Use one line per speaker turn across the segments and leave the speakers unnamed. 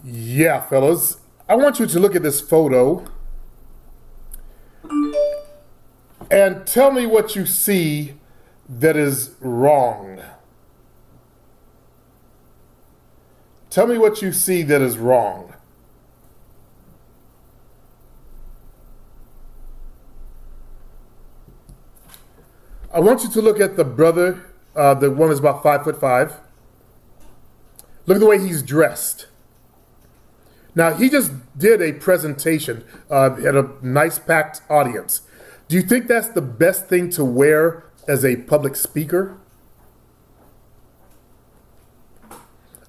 Yeah, fellas. I want you to look at this photo and tell me what you see that is wrong. Tell me what you see that is wrong. I want you to look at the brother, the one that's about 5'5". Look at the way he's dressed. Now, he just did a presentation at a nice packed audience. Do you think that's the best thing to wear as a public speaker?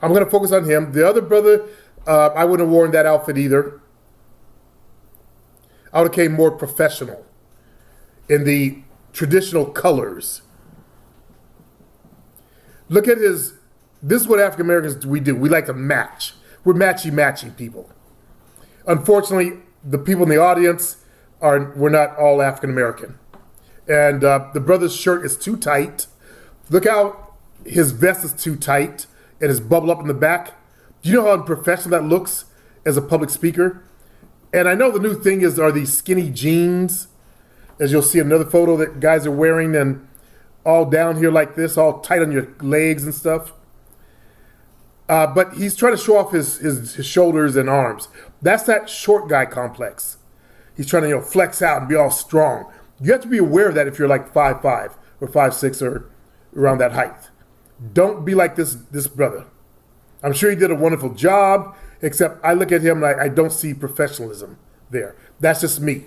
I'm going to focus on him. The other brother, I wouldn't have worn that outfit either. I would have came more professional in the traditional colors. Look at his, this is what African Americans we do. We like to match. We're matchy people. Unfortunately, the people in the audience we're not all African American. And the brother's shirt is too tight. Look how his vest is too tight and it's bubbled up in the back. Do you know how unprofessional that looks as a public speaker? And I know the new thing are these skinny jeans, as you'll see another photo that guys are wearing, and all down here like this, all tight on your legs and stuff. But he's trying to show off his shoulders and arms. That's that short guy complex. He's trying to flex out and be all strong. You have to be aware of that if you're like 5'5" or 5'6" or around that height. Don't be like this brother. I'm sure he did a wonderful job, except I look at him and I don't see professionalism there. That's just me.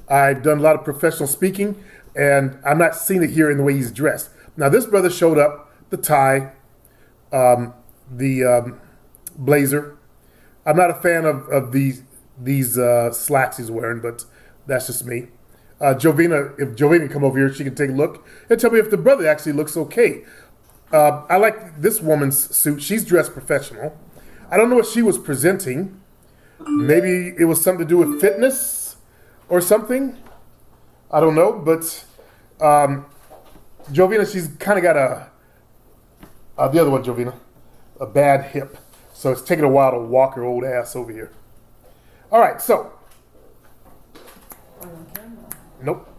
I've done a lot of professional speaking, and I'm not seeing it here in the way he's dressed. Now, this brother showed up, the tie, the blazer. I'm not a fan of these slacks he's wearing, but that's just me. Jovina, if Jovina can come over here, she can take a look and tell me if the brother actually looks okay. I like this woman's suit. She's dressed professional. I don't know what she was presenting. Maybe it was something to do with fitness or something. I don't know, but Jovina, she's kind of got the other one, Jovina, a bad hip. So it's taking a while to walk her old ass over here. All right, so. Nope.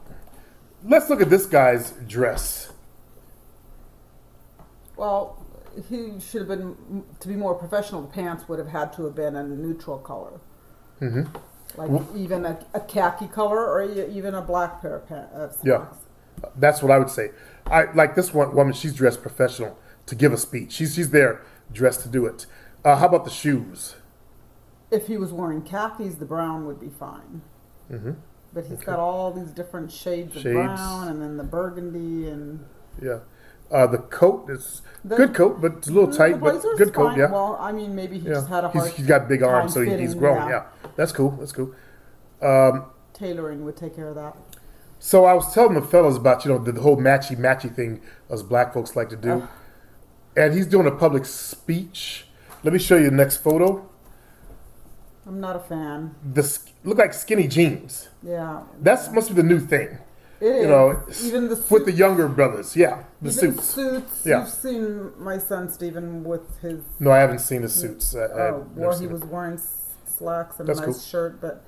Let's look at this guy's dress.
Well, he should have been, to be more professional, the pants would have had to have been a neutral color.
Mm-hmm.
Like even a khaki color or even a black pair of pants.
Yeah, that's what I would say. I like this one woman, she's dressed professional to give a speech. She's there dressed to do it. How about the shoes?
If he was wearing khakis, the brown would be fine.
Mm-hmm.
But he's got all these different shades of brown, and then the burgundy and...
Yeah. The coat is good coat, but it's a little tight, but good coat, yeah.
Well, I mean, maybe he just had a hard
He's got big arms, so
fitting,
he's grown, yeah. That's cool,
Tailoring would take care of that.
So I was telling the fellas about, the whole matchy thing us black folks like to do. And he's doing a public speech. Let me show you the next photo.
I'm not a fan.
Look like skinny jeans.
Yeah.
That must be the new thing.
It is. Even the suits.
With the younger brothers, yeah. The suits. Yeah.
You've seen my son Stephen with his...
No, I haven't seen the suits.
He was wearing slacks and a nice shirt, but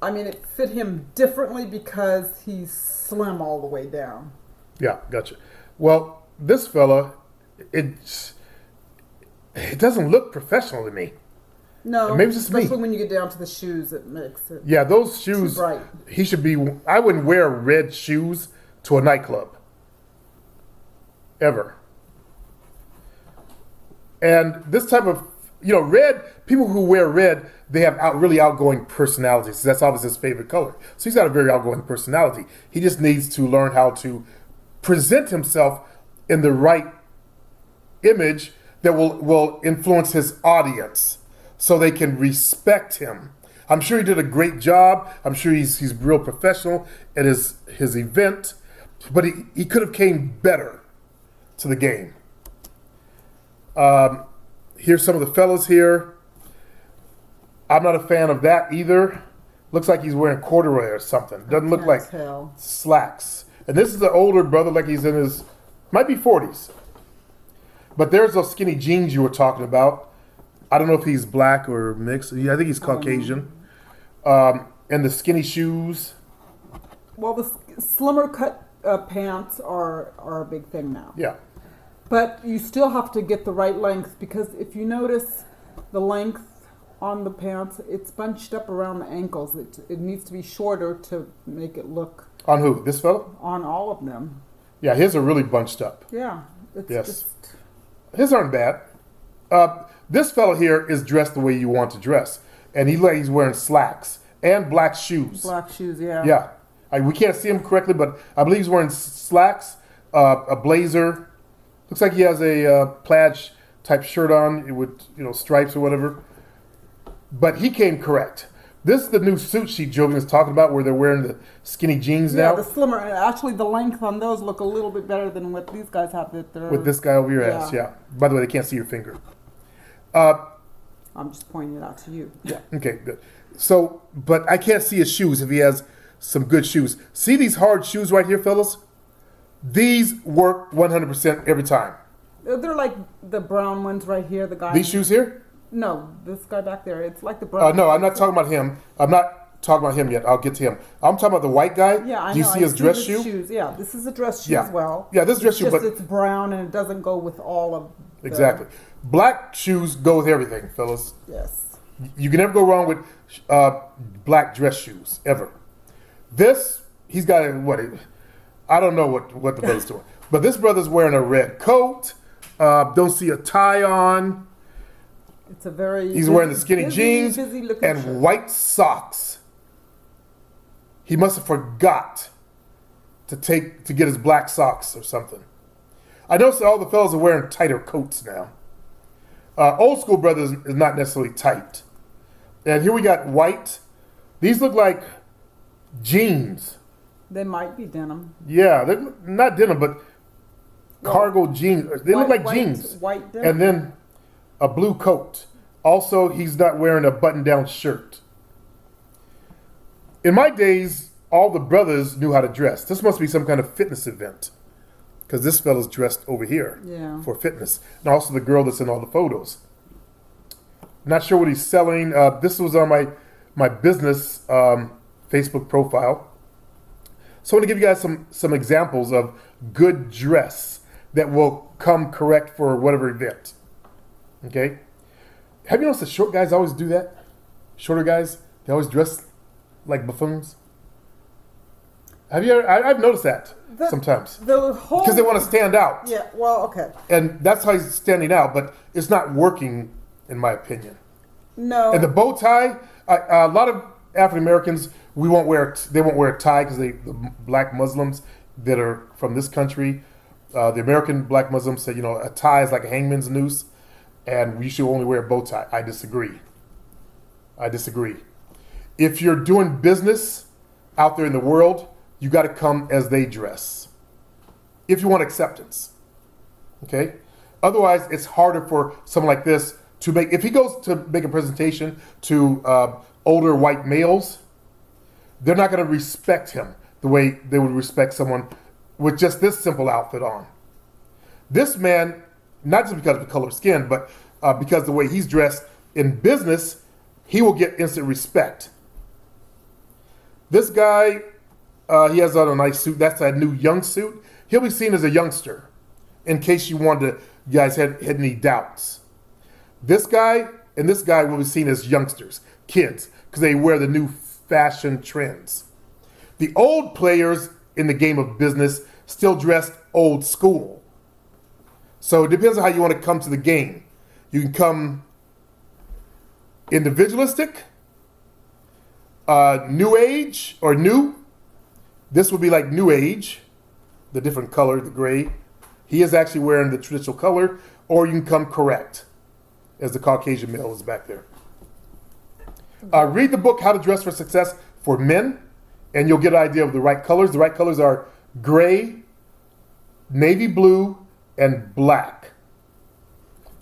I mean, it fit him differently because he's slim all the way down.
Yeah, gotcha. Well, this fella, it doesn't look professional to me.
No,
maybe it's just
especially
me.
When you get down to the shoes, it makes it.
Yeah, those shoes.
Too bright.
He should be. I wouldn't wear red shoes to a nightclub. Ever. And this type of, red. People who wear red, they have really outgoing personalities. That's obviously his favorite color. So he's got a very outgoing personality. He just needs to learn how to present himself in the right image that will influence his audience, so they can respect him. I'm sure he did a great job. I'm sure he's real professional at his event, but he could have came better to the game. Here's some of the fellas here. I'm not a fan of that either. Looks like he's wearing corduroy or something. Doesn't look like slacks. And this is the older brother, like he's in might be 40s. But there's those skinny jeans you were talking about. I don't know if he's black or mixed. Yeah, I think he's Caucasian. And the skinny shoes.
Well, the slimmer cut pants are a big thing now.
Yeah.
But you still have to get the right length, because if you notice the length on the pants, it's bunched up around the ankles. It needs to be shorter to make it look
On who? This fellow?
on all of them.
Yeah, his are really bunched up.
Yeah, it's
Yes.
just
His aren't bad. This fellow here is dressed the way you want to dress. And he's wearing slacks and black shoes.
black shoes. Yeah.
Yeah. We can't see him correctly, but I believe he's wearing slacks, a blazer. Looks like he has a plaid type shirt on with stripes or whatever. But he came correct. This is the new suit sheet Jovian is talking about, where they're wearing the skinny jeans
Yeah,
now.
the slimmer. Actually, the length on those look a little bit better than what these guys have. That they're
With this guy over your ass,
Yeah.
yeah. By the way, they can't see your finger.
I'm just pointing it out to you.
Yeah. Okay, good. So, but I can't see his shoes if he has some good shoes. See these hard shoes right here, fellas? These work 100% every time.
They're like the brown ones right here. The guy.
These shoes here?
No, this guy back there. It's like the brown.
No, I'm not talking about him. I'm not talking about him yet. I'll get to him. I'm talking about the white guy.
Yeah, I know.
Do you see
I
his dress
the
shoe?
Shoes. Yeah, this is a dress shoe
Yeah.
as well.
Yeah, this is a dress
It's
shoe,
just
but
it's brown and it doesn't go with all of. The,
exactly. Black shoes go with everything, fellas.
Yes.
You can never go wrong with black dress shoes ever. This, he's got I don't know what the brother's doing, but this brother's wearing a red coat. Don't see a tie on.
It's a very.
He's wearing the skinny jeans
busy-looking
and
shirt.
white socks. He must have forgot to get his black socks or something. I noticed that all the fellas are wearing tighter coats now. Old school brothers is not necessarily tight. And here we got white. These look like jeans.
They might be denim.
Yeah, they're not denim, but cargo jeans. They look like jeans.
White denim.
And then a blue coat. Also, he's not wearing a button-down shirt. In my days, all the brothers knew how to dress. This must be some kind of fitness event, because this fella's dressed over here
Yeah.
for fitness. And also the girl that's in all the photos. Not sure what he's selling. This was on my business Facebook profile. So I want to give you guys some examples of good dress that will come correct for whatever event. Okay? Have you noticed the short guys always do that? Shorter guys, they always dress like buffoons. Have you ever? I've noticed that sometimes.
The whole.
Because they want to stand out.
Yeah. Well, okay.
And that's how he's standing out, but it's not working, in my opinion.
No.
And the bow tie, a lot of African Americans, they won't wear a tie because the black Muslims that are from this country, the American black Muslims say, a tie is like a hangman's noose, and we should only wear a bow tie. I disagree. If you're doing business out there in the world, you got to come as they dress. If you want acceptance, okay? Otherwise, it's harder for someone like this to make. If he goes to make a presentation to older white males, they're not going to respect him the way they would respect someone with just this simple outfit on. This man, not just because of the color of skin, but because the way he's dressed in business, he will get instant respect. This guy, he has on a nice suit. That's a new young suit. He'll be seen as a youngster, in case you guys had any doubts. This guy and this guy will be seen as youngsters, kids, because they wear the new fashion trends. The old players in the game of business still dress old school. So it depends on how you want to come to the game. You can come individualistic, new age, or new. This would be like new age, the different color, the gray. He is actually wearing the traditional color, or you can come correct, as the Caucasian male is back there. Read the book, How to Dress for Success for Men, and you'll get an idea of the right colors. The right colors are gray, navy blue, and black.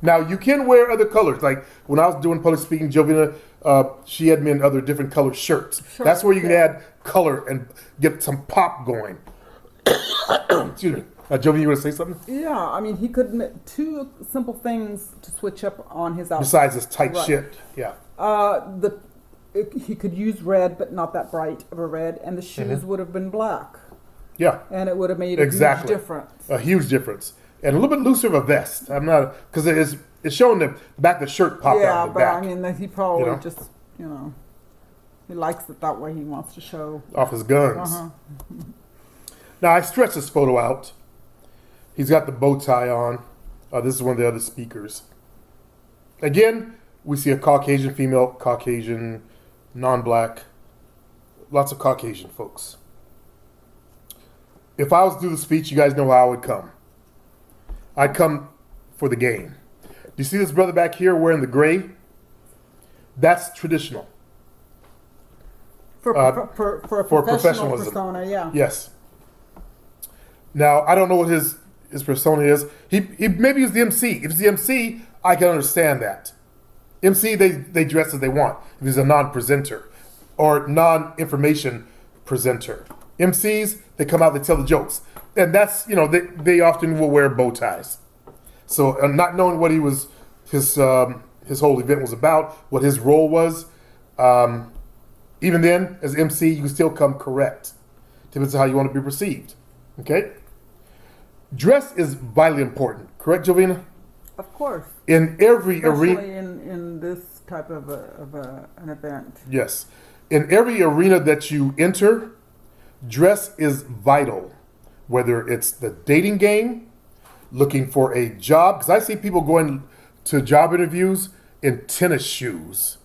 Now, you can wear other colors. Like when I was doing public speaking, Jovina, she had me in other different colored shirts. That's where you can add color and get some pop going. Excuse me. Jovi, you want to say something?
Yeah, I mean, he could admit two simple things to switch up on his outfit.
Besides this tight
Right.
shit, yeah.
He could use red, but not that bright of a red, and the shoes would have been black,
Yeah,
and it would have made
Exactly.
a huge difference.
a huge difference. And a little bit looser of a vest. I'm not, because it's showing the back of the shirt popped
Yeah,
out the
but
back
I mean, that he probably
You know?
just, he likes it that way. He wants to show.
off his guns.
Uh-huh.
Now, I stretched this photo out. He's got the bow tie on. This is one of the other speakers. Again, we see a Caucasian female, Caucasian, non-black. Lots of Caucasian folks. If I was to do the speech, you guys know how I would come. I'd come for the game. Do you see this brother back here wearing the gray? That's traditional.
For a
for
professional
professionalism.
persona, yeah.
Yes. Now, I don't know what his persona is. He maybe he's the MC. If it's the MC, I can understand that. MC, they dress as they want. If he's a non-presenter or non-information presenter. MCs, they come out, they tell the jokes. And that's, they often will wear bow ties. So not knowing what his whole event was about, what his role was, even then, as MC, you can still come correct. Depends on how you want to be perceived. Okay? Dress is vitally important. Correct, Jovina?
Of course.
In every arena.
Especially in this type of an event.
Yes. In every arena that you enter, dress is vital. Whether it's the dating game, looking for a job, because I see people going to job interviews in tennis shoes.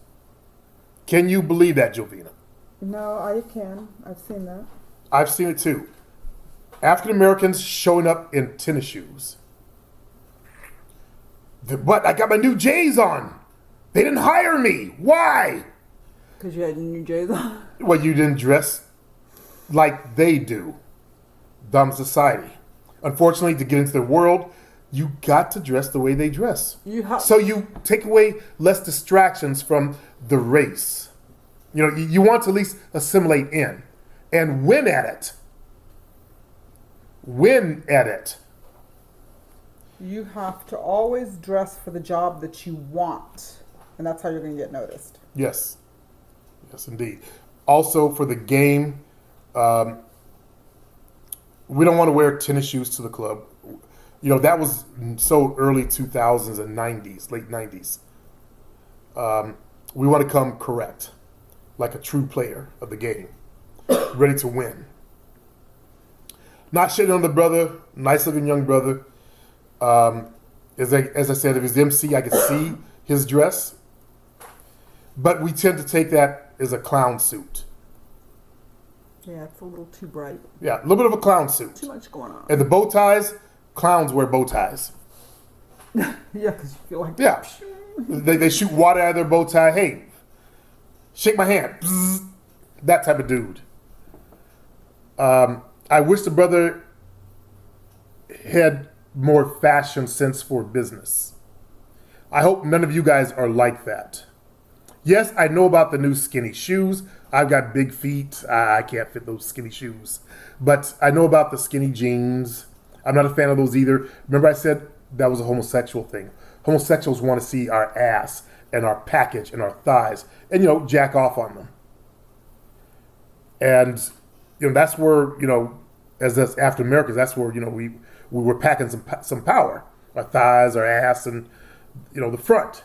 Can you believe that, Jovina?
No, I can. I've seen that.
I've seen it too. African Americans showing up in tennis shoes. But I got my new J's on. They didn't hire me. Why?
Because you had New Jays on.
Well, you didn't dress like they do. Dumb society. Unfortunately, to get into the world, you got to dress the way they dress. So you take away less distractions from the race. You want to at least assimilate in and win at it. Win at it.
You have to always dress for the job that you want. And that's how you're going to get noticed.
Yes. Yes, indeed. Also, for the game, we don't want to wear tennis shoes to the club. That was so early 2000s and 90s, late 90s. We want to come correct, like a true player of the game, ready to win. Not shitting on the brother, nice looking young brother. As I said, if he's MC, I could see his dress. But we tend to take that as a clown suit.
Yeah, it's a little too bright.
Yeah, a little bit of a clown suit.
Too much going on.
And the bow ties, clowns wear bow ties.
Yeah, because you feel like...
Yeah. They shoot water out of their bow tie. Hey, shake my hand. Bzz. That type of dude. I wish the brother had more fashion sense for business. I hope none of you guys are like that. Yes, I know about the new skinny shoes. I've got big feet. I can't fit those skinny shoes. But I know about the skinny jeans. I'm not a fan of those either. Remember I said that was a homosexual thing. Homosexuals want to see our ass and our package and our thighs and, jack off on them. And, that's where, as us African Americans, that's where, we were packing some power. Our thighs, our ass, and, the front.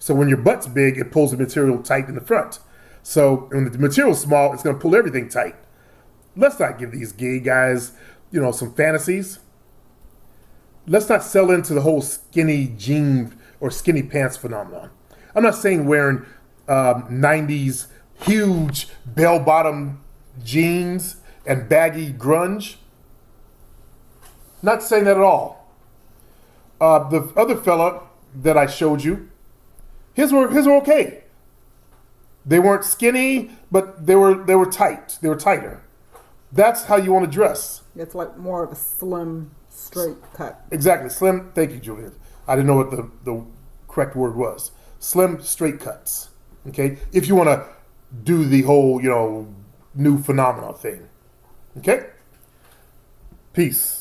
So when your butt's big, it pulls the material tight in the front. So when the material's small, it's going to pull everything tight. Let's not give these gay guys, some fantasies. Let's not sell into the whole skinny jean or skinny pants phenomenon. I'm not saying wearing 90s huge bell-bottom jeans and baggy grunge. Not saying that at all. The other fella that I showed you, his were okay. They weren't skinny, but they were tight. They were tighter. That's how you want to dress.
It's like more of a slim, straight cut.
Exactly. Slim. Thank you, Julian. I didn't know what the correct word was. Slim, straight cuts. Okay? If you want to do the whole, new phenomenon thing. Okay? Peace.